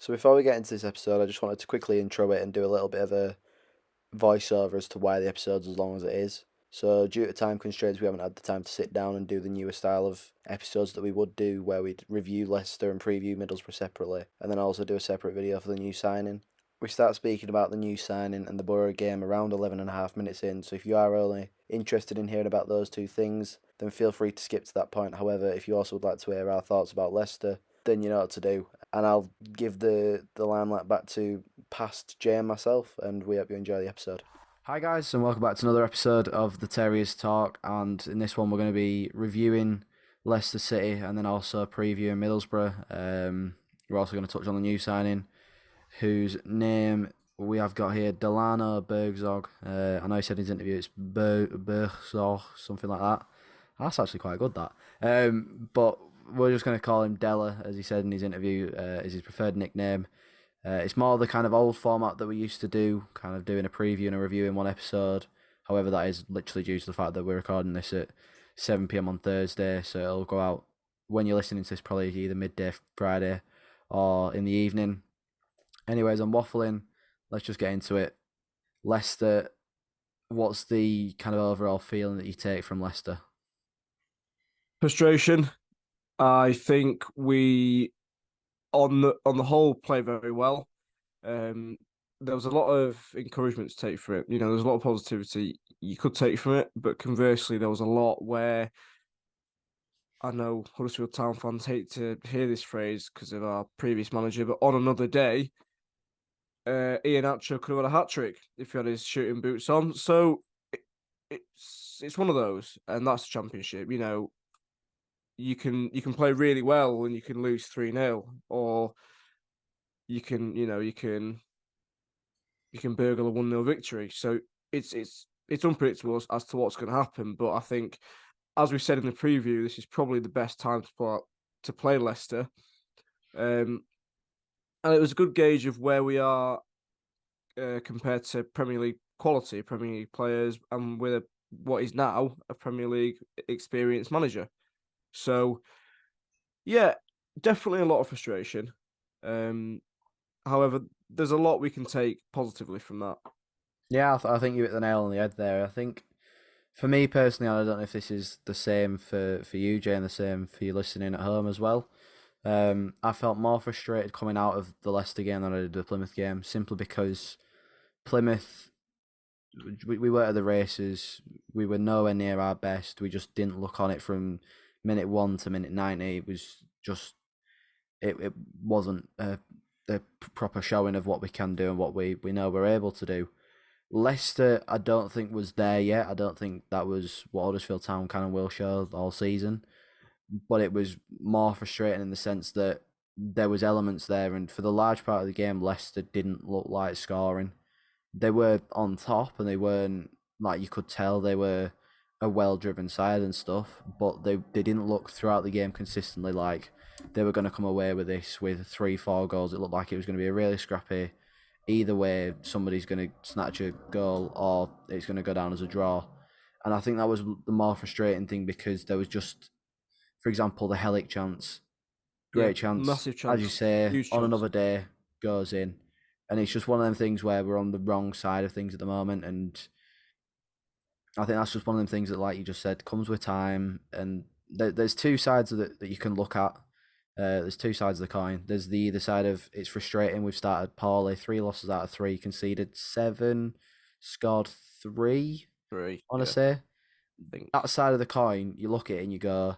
So before we get into this episode, I just wanted to quickly intro it and do a little bit of a voiceover as to why the episode's as long as it is. So due to time constraints, we haven't had the time to sit down and do the newer style of episodes that we would do, where we'd review Leicester and preview Middlesbrough separately, and then also do a separate video for the new signing. We start speaking about the new signing and the Borough game around 11.5 minutes in, so if you are only interested in hearing about those two things, then feel free to skip to that point. However, if you also would like to hear our thoughts about Leicester, then you know what to do. And I'll give the limelight back to past Jay and myself, and we hope you enjoy the episode. Hi guys, and welcome back to another episode of the Terriers Talk. And in this one, we're going to be reviewing Leicester City and then also previewing Middlesbrough. We're also going to touch on the new signing, whose name we have got here, Delano Burgzorg. I know he said in his interview it's Burgzorg, something like that. That's actually quite good, that. But we're just going to call him Della, as he said in his interview, is his preferred nickname. It's more the kind of old format that we used to do, kind of doing a preview and a review in one episode. However, that is literally due to the fact that we're recording this at 7 p.m. on Thursday, so it'll go out when you're listening to this, probably either midday Friday or in the evening. Anyways, I'm waffling. Let's just get into it. Leicester, what's the kind of overall feeling that you take from Leicester? Frustration. I think we, on the whole, play very well. There was a lot of encouragement to take from it. There's a lot of positivity you could take from it, but conversely, there was a lot where I know Huddersfield Town fans hate to hear this phrase because of our previous manager, but on another day, Ian Atcher could have had a hat trick if he had his shooting boots on. So it's one of those, and that's the Championship. You can play really well and you can lose 3-0, or you can burgle a 1-0 victory. So it's unpredictable as to what's going to happen. But I think, as we said in the preview, this is probably the best time to play Leicester. And it was a good gauge of where we are compared to Premier League quality, Premier League players, and with what is now a Premier League experienced manager. So, yeah, definitely a lot of frustration. However, there's a lot we can take positively from that. Yeah, I think you hit the nail on the head there. I think for me personally, I don't know if this is the same for you, Jay, and the same for you listening at home as well. I felt more frustrated coming out of the Leicester game than I did the Plymouth game, simply because Plymouth, we were at the races, we were nowhere near our best. We just didn't look on it from minute 1 to minute 90. It was just, it wasn't a proper showing of what we can do and what we know we're able to do. Leicester, I don't think was there yet. I don't think that was what Huddersfield Town can and will show all season. But it was more frustrating in the sense that there was elements there, and for the large part of the game, Leicester didn't look like scoring. They were on top, and they weren't, like, you could tell they were a well-driven side and stuff, but they didn't look throughout the game consistently like they were going to come away with this with 3-4 goals. It looked like it was going to be a really scrappy. Either way, somebody's going to snatch a goal or it's going to go down as a draw. And I think that was the more frustrating thing, because there was just, for example, the Helic chance. Yeah, Great chance, massive as you chance, say, huge on chance. another day, goes in. And it's just one of them things where we're on the wrong side of things at the moment. And I think that's just one of them things that, like you just said, comes with time. And there's two sides of it that you can look at. There's two sides of the coin. There's the either side of it's frustrating. We've started poorly, 3 losses out of 3, conceded 7, scored 3. Three, I want to yeah, say I think. that side of the coin. You look at it and you go,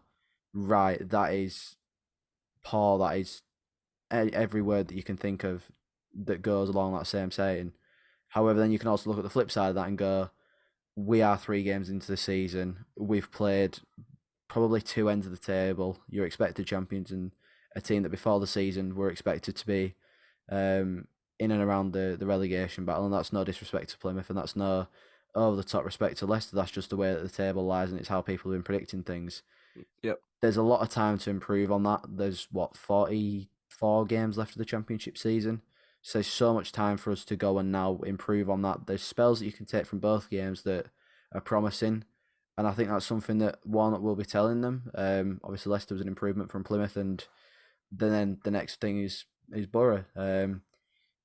right, that is poor. That is every word that you can think of that goes along that same saying. However, then you can also look at the flip side of that and go, we are 3 games into the season. We've played probably two ends of the table. You're expected champions, and a team that before the season were expected to be in and around the relegation battle. And that's no disrespect to Plymouth, and that's no over the top respect to Leicester. That's just the way that the table lies, and it's how people have been predicting things. Yep. There's a lot of time to improve on that. There's 44 games left of the championship season. So there's so much time for us to go and now improve on that. There's spells that you can take from both games that are promising. And I think that's something that Warnock will be telling them. Obviously, Leicester was an improvement from Plymouth. And then the next thing is is Borough.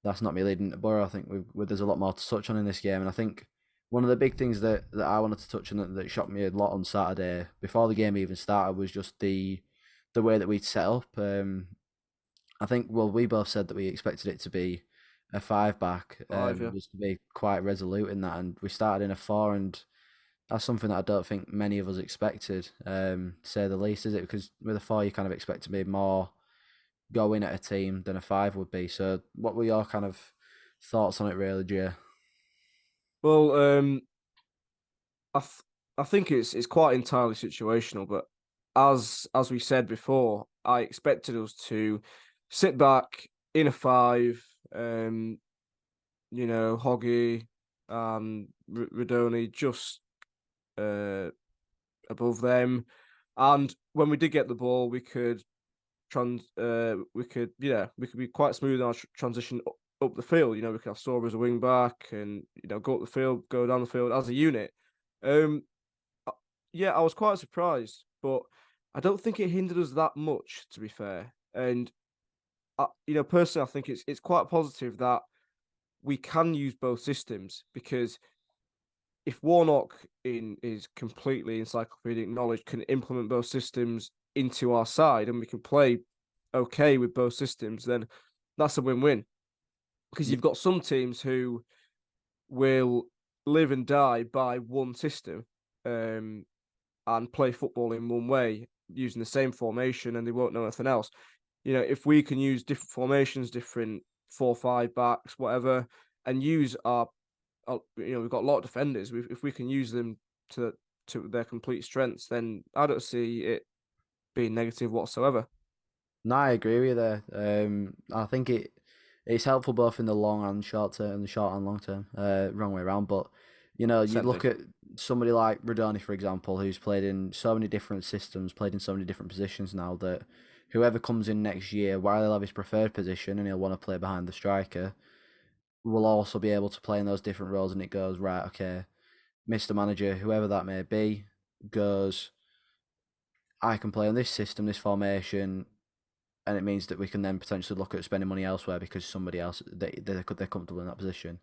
That's not me leading to Borough. I think there's a lot more to touch on in this game, and I think one of the big things that I wanted to touch on that shocked me a lot on Saturday before the game even started was just the way that we'd set up. I think we both said that we expected it to be a five back, 5, yeah. was to be quite resolute in that, and we started in a four, and that's something that I don't think many of us expected, to say the least, is it? Because with a four, you kind of expect to be more going at a team than a five would be. So, what were your kind of thoughts on it, really, Jay? Well, I th- I think it's quite entirely situational, but as we said before, I expected us to sit back in a five, Hoggy and Radoni just uh, above them, and when we did get the ball, we could be quite smooth in our transition up the field. We could have Sorba as a wing back, and go up the field, go down the field as a unit. Um, yeah, I was quite surprised, but I don't think it hindered us that much, to be fair. And personally, I think it's quite positive that we can use both systems because if Warnock in is completely encyclopedic knowledge can implement both systems into our side and we can play okay with both systems, then that's a win-win. Because Yeah, you've got some teams who will live and die by one system, um, and play football in one way using the same formation and they won't know anything else. If we can use different formations, different 4-5 backs, whatever, and use we've got a lot of defenders. If we can use them to their complete strengths, then I don't see it being negative whatsoever. no, I agree with you there. I think it's helpful both in the long and short term, the short and long term. Wrong way around, but you look Certainly, at somebody like Radoni, for example, who's played in so many different systems, played in so many different positions now that whoever comes in next year, while he'll have his preferred position and he'll want to play behind the striker, will also be able to play in those different roles. And it goes right, okay, Mr. Manager, whoever that may be, goes. I can play on this system, this formation, and it means that we can then potentially look at spending money elsewhere because somebody else they're comfortable in that position.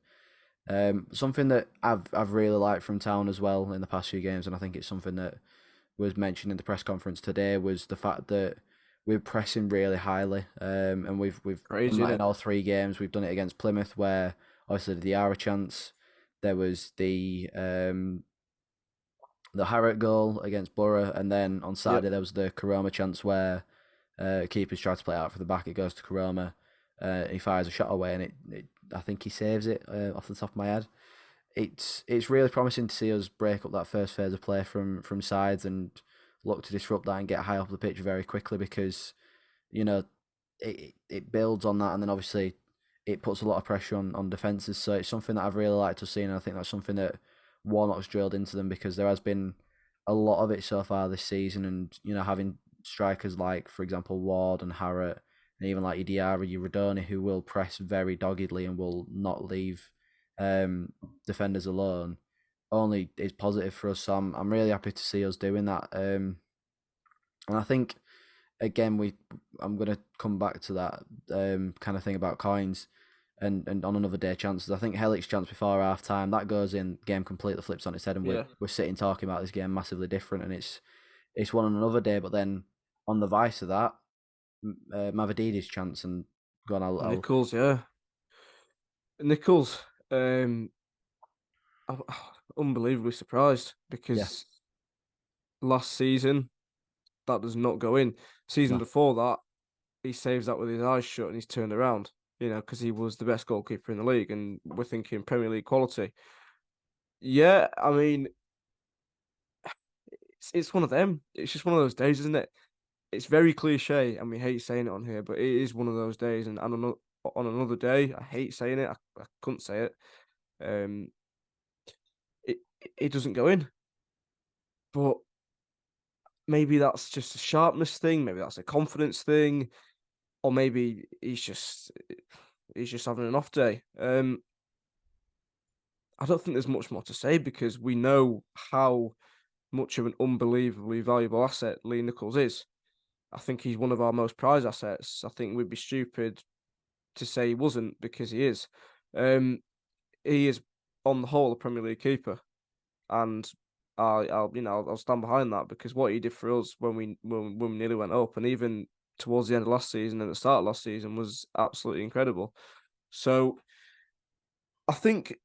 Something that I've really liked from Town as well in the past few games, and I think it's something that was mentioned in the press conference today, was the fact that we're pressing really highly, and we've done crazy, that isn't in it? all three games. We've done it against Plymouth, where obviously the Ara chance. There was the Harrod goal against Borough, and then on Yep. Saturday there was the Karoma chance where keepers try to play it out for the back. It goes to Karoma. He fires a shot away, and I think he saves it off the top of my head. It's really promising to see us break up that first phase of play from sides and look to disrupt that and get high up the pitch very quickly because you know it builds on that, and then obviously it puts a lot of pressure on defenses. So it's something that I've really liked to see, and I think that's something that Warnock's drilled into them because there has been a lot of it so far this season, and having strikers like, for example, Ward and Harrott, and even like your Diarra, your Radoni, who will press very doggedly and will not leave defenders alone, only is positive for us. So I'm really happy to see us doing that. And I think again I'm gonna come back to that kind of thing about coins and on another day chances. I think Hellick's chance before half time that goes in, game completely flips on its head, and we're Yeah. we're sitting talking about this game massively different, and it's one on another day. But then on the vice of that, Mavadidi's chance and gone. I'll Nichols, yeah. Nichols, I'm unbelievably surprised yeah, because last season that does not go in. Season no, before that, he saves that with his eyes shut and he's turned around. Because he was the best goalkeeper in the league, and we're thinking Premier League quality. Yeah, I mean, it's one of them. It's just one of those days, isn't it? It's very cliche, and we hate saying it on here, but it is one of those days. And on another day, I hate saying it. I couldn't say it. Um, it doesn't go in, but maybe that's just a sharpness thing. Maybe that's a confidence thing, or maybe he's just having an off day. I don't think there's much more to say because we know how much of an unbelievably valuable asset Lee Nichols is. I think he's one of our most prized assets. I think we'd be stupid. to say he wasn't, because he is. Um, he is on the whole a Premier League keeper, and I'll stand behind that, because what he did for us when we nearly went up, and even towards the end of last season and the start of last season, was absolutely incredible. So I think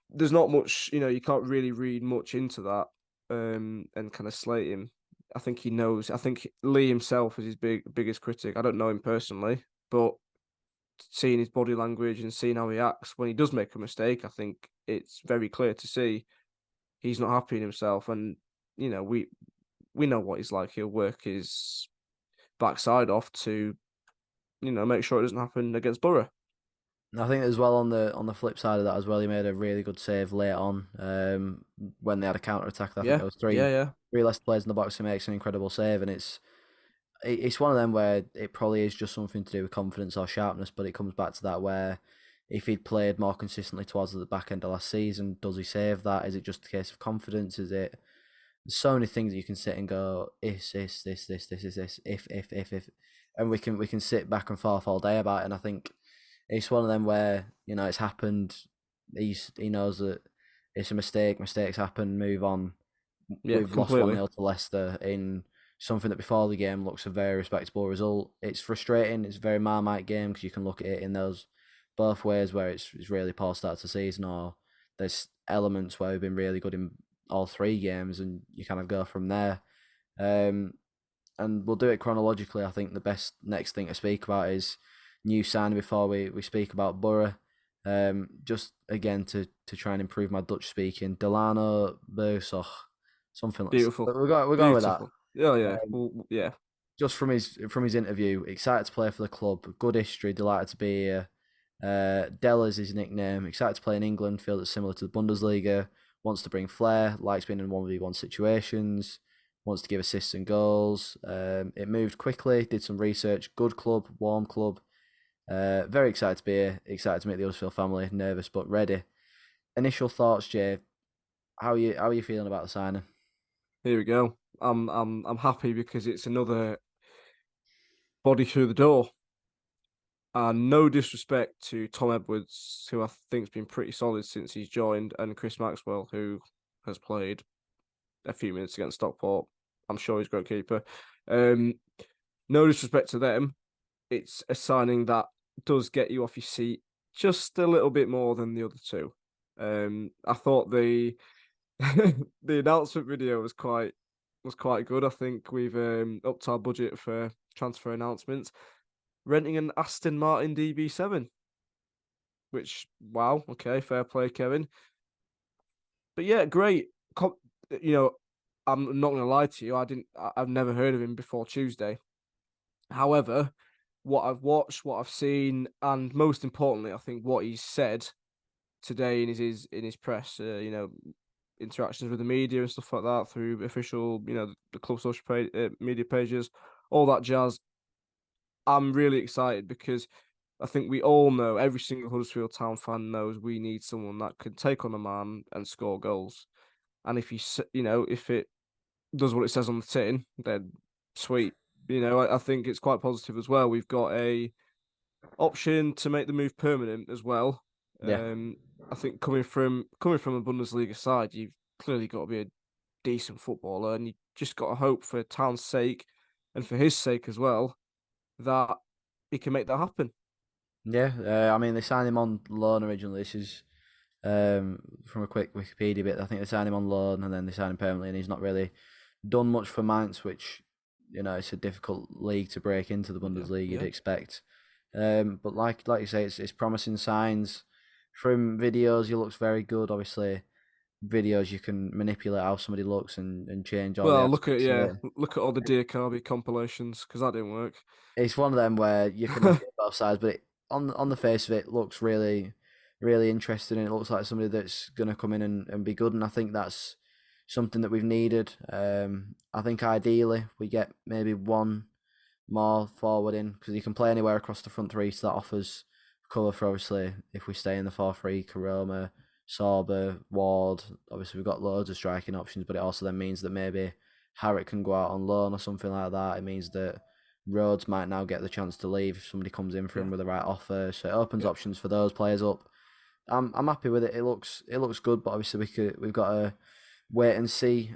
there's not much, you can't really read much into that, and kind of slate him. I think he knows. I think Lee himself is his biggest critic. I don't know him personally, but seeing his body language and seeing how he acts when he does make a mistake, I think it's very clear to see he's not happy in himself. And we know what he's like. He'll work his backside off to make sure it doesn't happen against Borough. And I think as well on the flip side of that as well, he made a really good save late on when they had a counter attack. I think Yeah, there was yeah, yeah, three Leicester players in the box who makes an incredible save, and it's one of them where it probably is just something to do with confidence or sharpness, but it comes back to that where if he'd played more consistently towards the back end of last season, does he save that? Is it just a case of confidence? Is it there's so many things that you can sit and go, this, if, and we can sit back and forth all day about it. And I think it's one of them where it's happened. He knows that it's a mistake. Mistakes happen. Move on. yeah, We've lost one completely. 0 to Leicester in something that before the game looks a very respectable result. It's frustrating. It's a very Marmite game because you can look at it in those both ways where it's really poor start to season, or there's elements where we've been really good in all three games, and you kind of go from there. Um, and we'll do it chronologically. I think the best next thing to speak about is new signing before we speak about Borough. Just again to try and improve my Dutch speaking, Delano Burgzorg, something like Beautiful, we're going with that. beautiful. Yeah, yeah, Um, well, yeah. just from his interview, excited to play for the club, good history, delighted to be here. Dell is his nickname. Excited to play in England. Feel it's similar to the Bundesliga. Wants to bring flair. Likes being in 1v1 situations. Wants to give assists and goals. It moved quickly. Did some research. Good club. Warm club. Very excited to be here. Excited to meet the Huddersfield family. Nervous but ready. Initial thoughts, Jay. How are you feeling about the signing? Here we go. I'm happy because it's another body through the door. And no disrespect to Tom Edwards, who I think's been pretty solid since he's joined, and Chris Maxwell, who has played a few minutes against Stockport. I'm sure he's a great keeper. Um, no disrespect to them. It's a signing that does get you off your seat just a little bit more than the other two. I thought the the announcement video was quite good. I think we've upped our budget for transfer announcements, renting an Aston Martin DB7, which wow, okay, fair play, Kevin. But yeah, great. You know, I'm not gonna lie to you. I've never heard of him before Tuesday. However, what I've watched, what I've seen, and most importantly, I think what he's said today in his press, interactions with the media and stuff like that through official, the club media pages, all that jazz. I'm really excited because I think we all know, every single Huddersfield Town fan knows we need someone that can take on a man and score goals. And if it does what it says on the tin, then sweet. I think it's quite positive as well. We've got a option to make the move permanent as well. Yeah. Um, I think coming from a Bundesliga side, you've clearly got to be a decent footballer, and you just got to hope for Town's sake and for his sake as well that he can make that happen. Yeah. I mean, they signed him on loan originally. This is from a quick Wikipedia bit. I think they signed him on loan and then they signed him permanently, and he's not really done much for Mainz, which it's a difficult league to break into the Yeah, Bundesliga. You'd yeah. expect, but like you say, it's promising signs from videos. He looks very good. Obviously, videos you can manipulate how somebody looks and change all the Well, look at aspects of yeah, it. look at all the Dear Carby compilations because that didn't work. It's one of them where you can look at both sides, but on the face of it, looks really, really interesting. And it looks like somebody that's going to come in and be good. And I think that's something that we've needed. I think ideally we get maybe one more forward in because he can play anywhere across the front three. So that offers cover for obviously if we stay in the 4-3, Karoma, Sorba, Ward. Obviously we've got loads of striking options, but it also then means that maybe Harriet can go out on loan or something like that. It means that Rhodes might now get the chance to leave if somebody comes in for him Yeah, with the right offer. So it opens yeah. options for those players up. I'm happy with it. It looks good, but obviously we've got to wait and see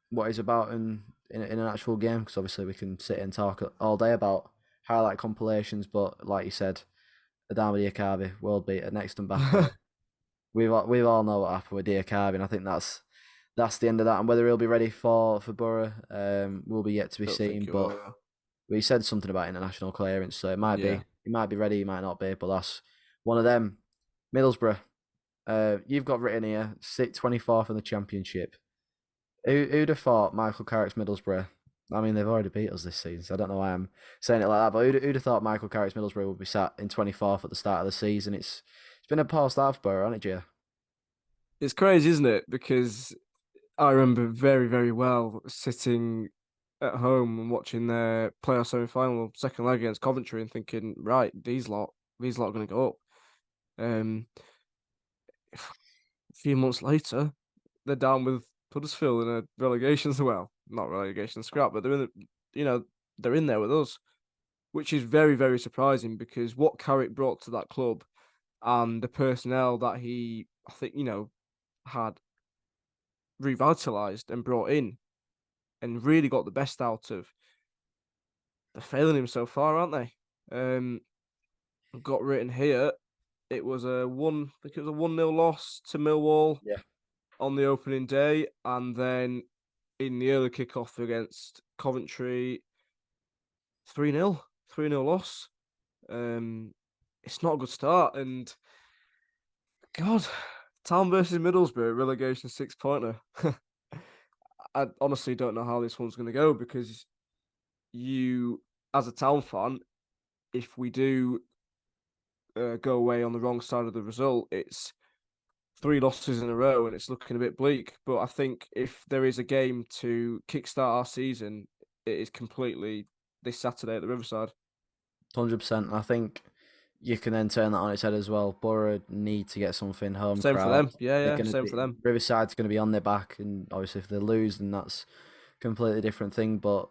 what he's about in an actual game, because obviously we can sit and talk all day about highlight compilations, but like you said, Adama Diakabi, world beater, next Mbappe. We all know what happened with Diakabi, and I think that's the end of that. And whether he'll be ready for Borough will be yet to be Don't think seen. you But will. we said something about international clearance, so it might Yeah. be he might be ready, he might not be, but that's one of them. Middlesbrough, you've got written here, 24th in the Championship. Who'd have thought Michael Carrick's Middlesbrough? I mean, they've already beat us this season, so I don't know why I'm saying it like that. But who'd have thought Michael Carrick's Middlesbrough would be sat in 24th at the start of the season? It's been a poor start for Borough, hasn't it, Jay? It's crazy, isn't it? Because I remember very, very well sitting at home and watching their playoff semi-final second leg against Coventry and thinking, right, these lot are going to go up. Um, a few months later, they're down with Huddersfield in a relegation, well, not relegation scrap, but they're in there with us, which is very, very surprising because what Carrick brought to that club and the personnel that he, I think, had revitalized and brought in and really got the best out of. They're failing him so far, aren't they? I've got written here. It was a one. I think it was a 1-0 loss to Millwall Yeah. on the opening day, and then in the early kickoff against Coventry, 3-0, 3-0 loss. Um, it's not a good start, and God, Town versus Middlesbrough relegation 6-pointer. I honestly don't know how this one's going to go because you, as a Town fan, if we do go away on the wrong side of the result, it's 3 losses in a row and it's looking a bit bleak. But I think if there is a game to kickstart our season, it is completely this Saturday at the Riverside. 100%. I think you can then turn that on its head as well. Borough need to get something home Same for crowd. them. Yeah, They're yeah, going to same for be them. Riverside's going to be on their back, and obviously if they lose, then that's a completely different thing. But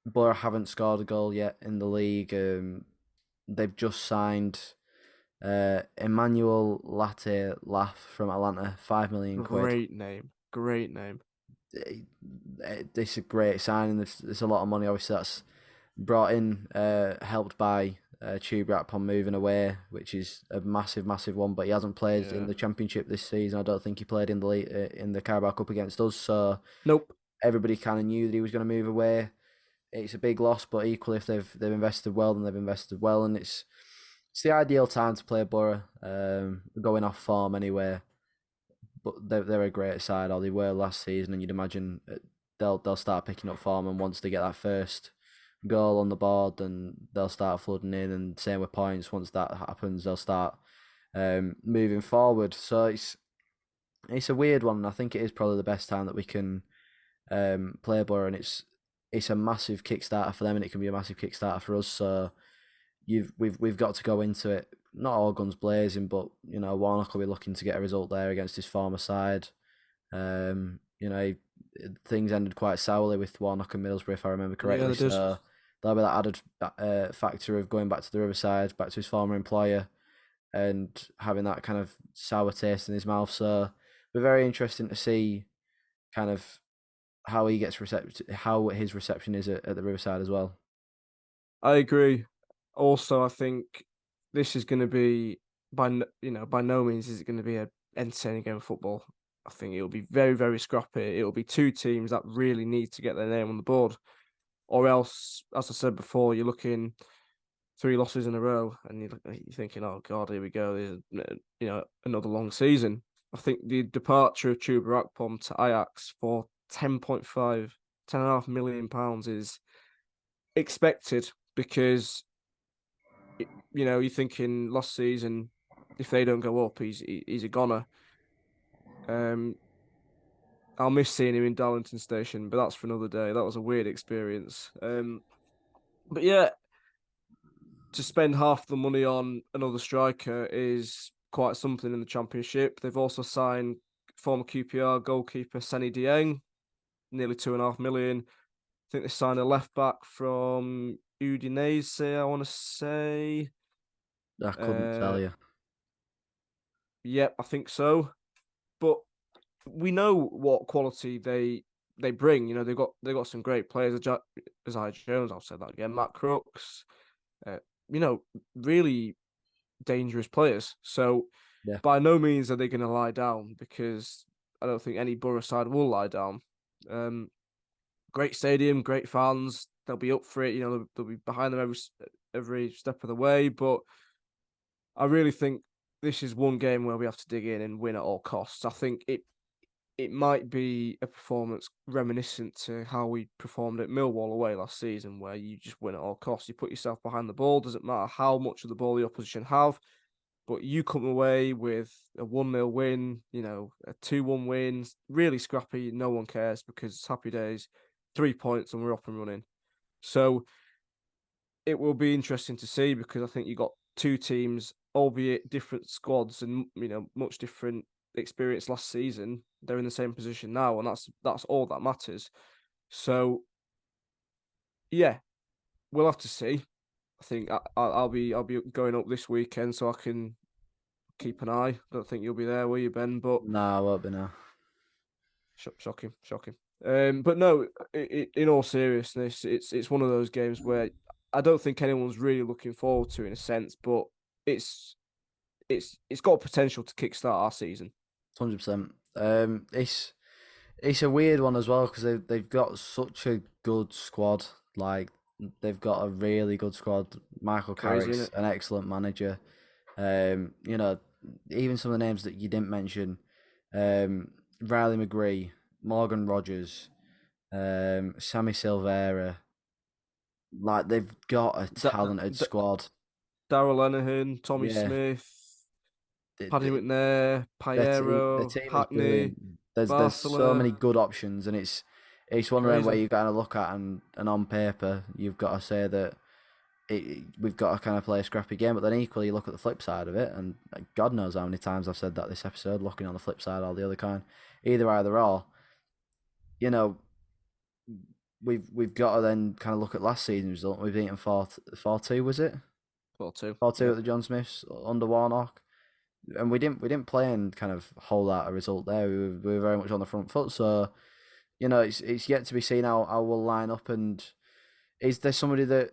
Borough haven't scored a goal yet in the league. They've just signed Emmanuel Latte Laugh from Atlanta, 5 million quid. Great name. Great name. This is a great signing. There's a lot of money. Obviously, that's brought in, helped by Tube upon moving away, which is a massive, massive one. But he hasn't played in Yeah. the Championship this season. I don't think he played in the in the Carabao Cup against us. So Nope. everybody kind of knew that he was going to move away. It's a big loss, but equally, if they've invested well, then they've invested well, and it's the ideal time to play Borough. Going off form anyway, but they're a great side, or they were last season, and you'd imagine they'll start picking up form, and once they get that first goal on the board, then they'll start flooding in, and same with points. Once that happens, they'll start moving forward. So it's a weird one, and I think it is probably the best time that we can play Borough, and it's a massive kickstarter for them, and it can be a massive kickstarter for us. So we've got to go into it not all guns blazing, but Warnock will be looking to get a result there against his former side. Things ended quite sourly with Warnock and Middlesbrough, if I remember Yeah, correctly. they did. So there'll be that added factor of going back to the Riverside, back to his former employer, and having that kind of sour taste in his mouth. So it'll be very interesting to see kind of how he gets how his reception is at the Riverside as well. I agree. Also, I think this is going to be by no means is it going to be a entertaining game of football. I think it'll be very, very scrappy. It'll be two teams that really need to get their name on the board, or else, as I said before, you're looking 3 losses in a row, and you're thinking, "Oh God, here we go. Another long season." I think the departure of Chuba Akpom to Ajax for 10.5, £10.5 million is expected because you're thinking last season, if they don't go up, he's a goner. Um, I'll miss seeing him in Darlington Station, but that's for another day. That was a weird experience. But yeah, to spend half the money on another striker is quite something in the Championship. They've also signed former QPR goalkeeper Seni Dieng, nearly 2.5 million. I think they signed a left back from Udinese, I want to say. I couldn't tell Uh, you. yep, I think so. But we know what quality they bring. You know, they got some great players. Isaiah Jones, I'll say that again. Matt Crooks. Uh, you know, really dangerous players. So Yeah, by no means are they going to lie down because I don't think any Borough side will lie down. Um, Great stadium, great fans. They'll be up for it. You know, they'll be behind them every step of the way. But I really think this is one game where we have to dig in and win at all costs. I think it might be a performance reminiscent to how we performed at Millwall away last season, where you just win at all costs. You put yourself behind the ball. Doesn't matter how much of the ball the opposition have, but you come away with a 1-0 win, you know, a 2-1 win, really scrappy. No one cares because it's happy days. 3 points and we're up and running. So it will be interesting to see because I think you got two teams, albeit different squads and much different experience last season. They're in the same position now, and that's all that matters. So yeah, we'll have to see. I think I'll be going up this weekend so I can keep an eye. Don't think you'll be there, will you, Ben? But no, I won't be now. shocking, shocking. But no, in all seriousness, it's one of those games where I don't think anyone's really looking forward to in a sense, but it's it's got potential to kickstart our season. 100%. It's a weird one as well because they've got such a good squad. Like they've got a really good squad. Michael Crazy, isn't Carrick's it? an excellent manager. You know, even some of the names that you didn't mention, Riley McGree, Morgan Rogers, Sammy Silvera. Like they've got a Da- talented D- squad. Darrell Lenihan, Tommy Yeah, Smith, they, Paddy they, McNair, their Piero, team is Hackney, brilliant. There's so Barcelona. many good options, and it's one of them where Crazy. you kind of look at and on paper you've got to say that we've got to kind of play a scrappy game, but then equally you look at the flip side of it, and God knows how many times I've said that this episode, looking on the flip side or the other kind, either or. You know, we've got to then kind of look at last season's result. We've beaten 4-2, was it? Well, too. 4-2 Yeah. at the John Smiths under Warnock. And we didn't play and kind of hold out a result there. We were very much on the front foot. So it's yet to be seen how we'll line up. And is there somebody that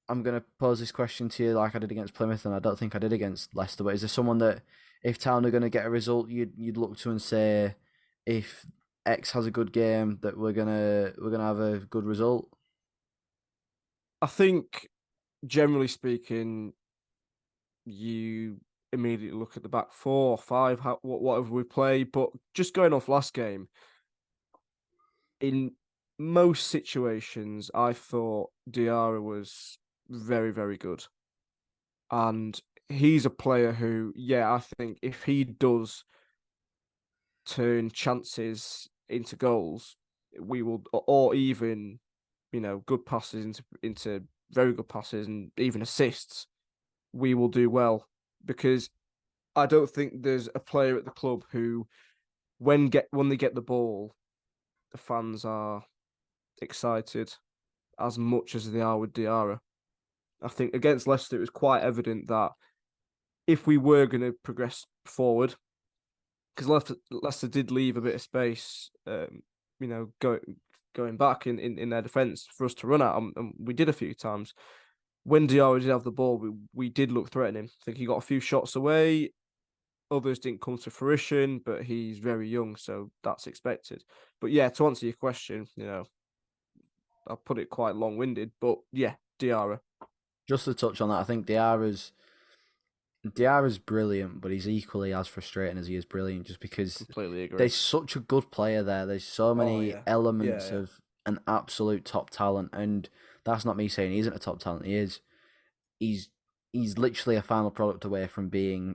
I'm gonna pose this question to you like I did against Plymouth, and I don't think I did against Leicester. But is there someone that if Town are gonna get a result, you'd look to and say if X has a good game that we're gonna have a good result? I think, generally speaking, you immediately look at the back four or five, whatever we play. But just going off last game, in most situations, I thought Diarra was very, very good. And he's a player who, yeah, I think if he does turn chances into goals, we will, or even, good passes into very good passes and even assists, we will do well because I don't think there's a player at the club who, when they get the ball, the fans are excited as much as they are with Diarra. I think against Leicester, it was quite evident that if we were going to progress forward, because Leicester did leave a bit of space, you know, going back in their defence for us to run at, and we did a few times. When Diarra did have the ball, we did look threatening. I think he got a few shots away. Others didn't come to fruition, but he's very young, so that's expected. But yeah, to answer your question, I put it quite long-winded, but yeah, Diarra. Just to touch on that, I think Diarra's brilliant, but he's equally as frustrating as he is brilliant. Just because Completely agree. there's such a good player there. There's so Oh many yeah, yeah, elements yeah. of an absolute top talent, and that's not me saying he isn't a top talent. He is. He's he's literally a final product away from being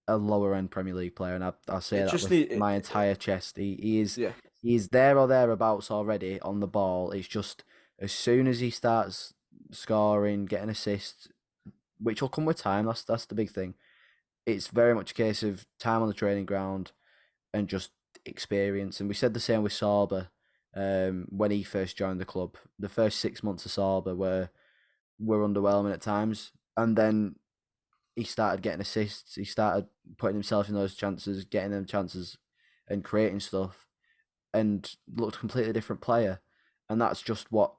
a lower end Premier League player, and I say It that just with need, my entire chest. yeah. He's there or thereabouts already on the ball. It's just as soon as he starts scoring, getting assists, which will come with time. That's the big thing. It's very much a case of time on the training ground and just experience. And we said the same with Sorba. when he first joined the club. The first 6 months of Sorba were underwhelming at times, and then he started getting assists. He started putting himself in those chances, getting them chances, and creating stuff, and looked a completely different player. And that's just what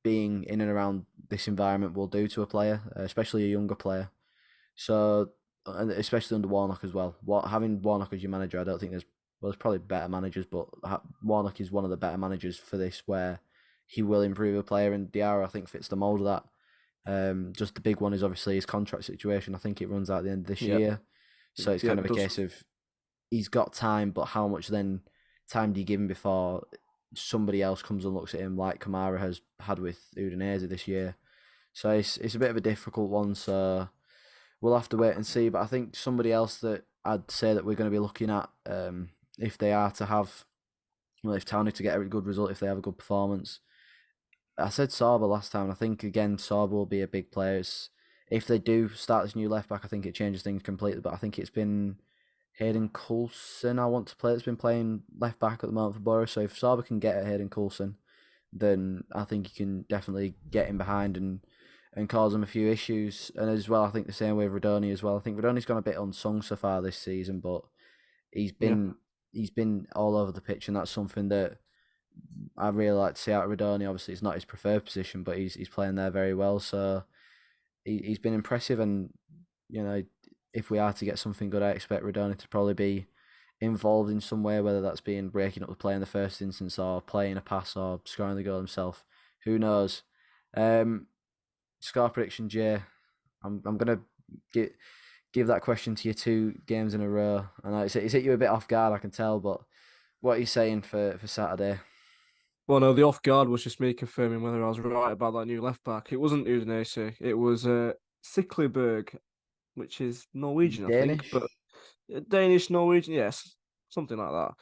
being in and around this environment will do to a player, especially a younger player. So, and especially under Warnock as well. Having Warnock as your manager, I don't think there's probably better managers, but Warnock is one of the better managers for this, where he will improve a player, and Diarra I think fits the mold of that. Just the big one is obviously his contract situation. I think it runs out at the end of this Yeah, year, so it's yeah, kind of it a does. case of he's got time, but how much then time do you give him before somebody else comes and looks at him like Kamara has had with Udinese this year? So it's a bit of a difficult one. So we'll have to wait and see. But I think somebody else that I'd say that we're going to be looking at, if they are to have, well, if Town need to get a good result, if they have a good performance. I said Sorba last time. I think again Sorba will be a big player. If they do start this new left back, I think it changes things completely. But I think it's been Hayden Coulson I want to play. That's been playing left back at the moment for Borough. So if Sorba can get at Hayden Coulson, then I think he can definitely get in behind and cause them a few issues. And as well, I think the same way with Radoni as well. I think Radoni's gone a bit unsung so far this season, but he's Yeah, been he's been all over the pitch, and that's something that I really like to see out of Radoni. Obviously, it's not his preferred position, but he's playing there very well. So he's been impressive, and you know, if we are to get something good, I expect Radoni to probably be involved in some way, whether that's being breaking up the play in the first instance, or playing a pass, or scoring the goal himself. Who knows? Um, Score prediction, Jay. I'm gonna give that question to you 2 games in a row. I know it's hit you a bit off guard, I can tell, but what are you saying for Saturday? well, no, the off guard was just me confirming whether I was right about that new left back. It wasn't Udinese, it was Sickleberg, which is Norwegian, I think, Danish? but Danish, Norwegian, yes, something like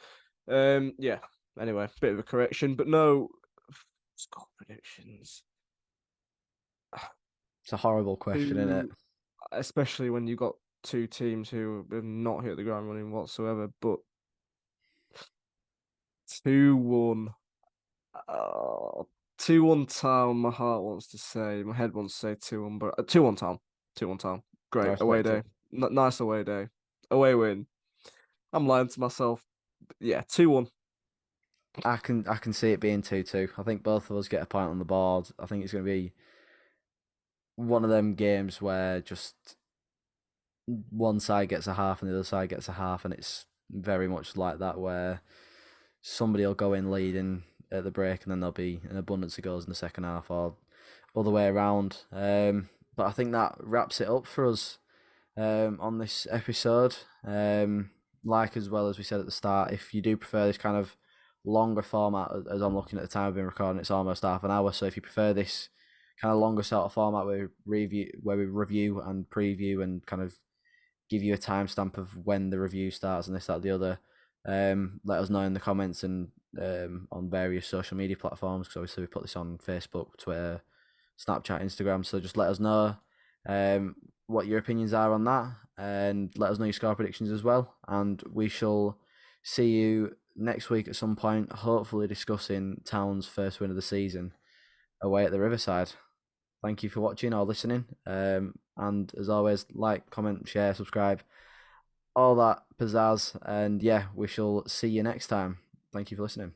that. Yeah. Anyway, bit of a correction, but no score predictions. It's a horrible question, isn't it? Two, especially when you've got two teams who have not hit the ground running whatsoever. But 2-1. 2-1 Town. My heart wants to say, my head wants to say 2-1, but 2-1 Town. 2-1 Town. I Great away respect day. it. Nice away day. Away win. I'm lying to myself. Yeah, 2-1. I can see it being 2-2. I think both of us get a point on the board. I think it's going to be one of them games where just one side gets a half and the other side gets a half, and it's very much like that where somebody will go in leading at the break, and then there'll be an abundance of goals in the second half, or other way around. But I think that wraps it up for us on this episode. Like as well as we said at the start, if you do prefer this kind of longer format, as I'm looking at the time we've been recording, it's almost half an hour. So if you prefer this kind of longer sort of format where we review and preview and kind of give you a timestamp of when the review starts and this, that, the other. Let us know in the comments and on various social media platforms, because obviously we put this on Facebook, Twitter, Snapchat, Instagram. So just let us know what your opinions are on that, and let us know your score predictions as well. And we shall see you next week at some point, hopefully discussing Town's first win of the season away at the Riverside. Thank you for watching or listening. And as always, like, comment, share, subscribe, all that pizzazz. And yeah, we shall see you next time. Thank you for listening.